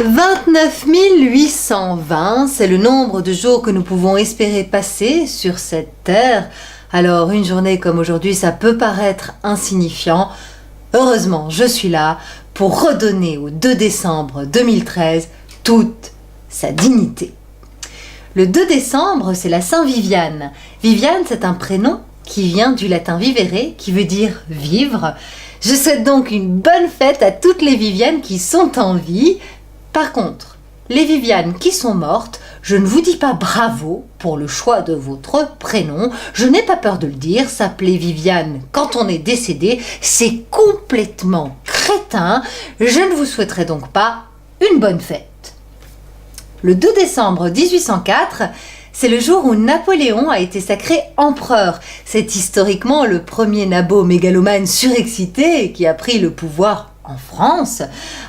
29 820, c'est le nombre de jours que nous pouvons espérer passer sur cette terre. Alors une journée comme aujourd'hui, ça peut paraître insignifiant. Heureusement, je suis là pour redonner au 2 décembre 2013 toute sa dignité. Le 2 décembre, c'est la Saint-Viviane. Viviane, c'est un prénom qui vient du latin vivere, qui veut dire vivre. Je souhaite donc une bonne fête à toutes les Vivianes qui sont en vie. Par contre, les Vivianes qui sont mortes, je ne vous dis pas bravo pour le choix de votre prénom. Je n'ai pas peur de le dire, s'appeler Viviane quand on est décédé, c'est complètement crétin. Je ne vous souhaiterai donc pas une bonne fête. Le 2 décembre 1804, c'est le jour où Napoléon a été sacré empereur. C'est historiquement le premier nabo mégalomane surexcité qui a pris le pouvoir en France.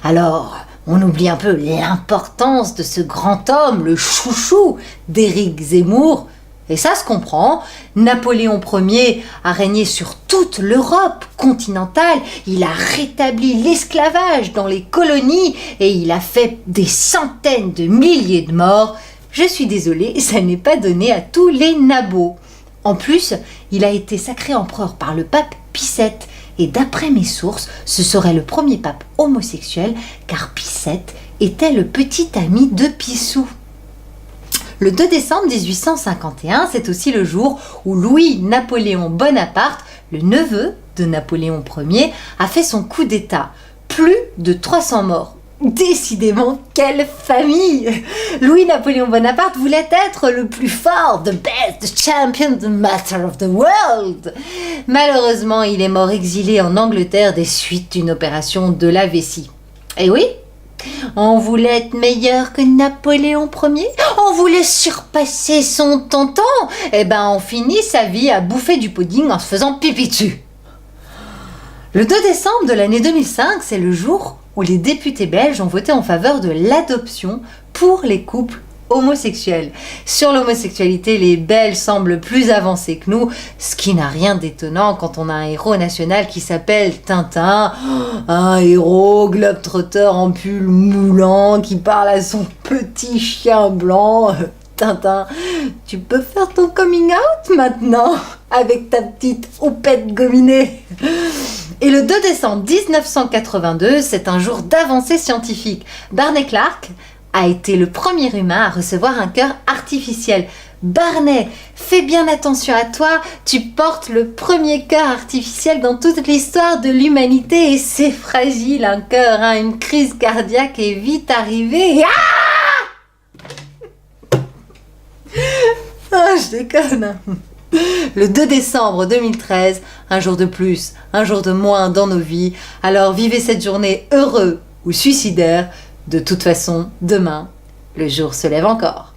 Alors, on oublie un peu l'importance de ce grand homme, le chouchou d'Éric Zemmour. Et ça se comprend. Napoléon Ier a régné sur toute l'Europe continentale. Il a rétabli l'esclavage dans les colonies et il a fait des centaines de milliers de morts. Je suis désolée, ça n'est pas donné à tous les nabos. En plus, il a été sacré empereur par le pape Pie VII. Et d'après mes sources, ce serait le premier pape homosexuel, car Pie VII était le petit ami de Picsou. Le 2 décembre 1851, c'est aussi le jour où Louis-Napoléon Bonaparte, le neveu de Napoléon Ier, a fait son coup d'État. Plus de 300 morts. Décidément, quelle famille! Louis-Napoléon Bonaparte voulait être le plus fort, the best, the champion, the master of the world. Malheureusement, il est mort exilé en Angleterre des suites d'une opération de la vessie. Et oui, on voulait être meilleur que Napoléon Ier, on voulait surpasser son tonton, et ben on finit sa vie à bouffer du pudding en se faisant pipi dessus. Le 2 décembre de l'année 2005, c'est le jour où les députés belges ont voté en faveur de l'adoption pour les couples homosexuels. Sur l'homosexualité, les Belges semblent plus avancés que nous, ce qui n'a rien d'étonnant quand on a un héros national qui s'appelle Tintin, un héros globetrotter en pull moulant qui parle à son petit chien blanc. Tintin, tu peux faire ton coming out maintenant avec ta petite houppette gominée. Et le 2 décembre 1982, c'est un jour d'avancée scientifique. Barney Clark a été le premier humain à recevoir un cœur artificiel. Barney, fais bien attention à toi, tu portes le premier cœur artificiel dans toute l'histoire de l'humanité et c'est fragile un cœur, hein, une crise cardiaque est vite arrivée. Je déconne. Le 2 décembre 2013, un jour de plus, un jour de moins dans nos vies. Alors vivez cette journée heureux ou suicidaire. De toute façon, demain, le jour se lève encore.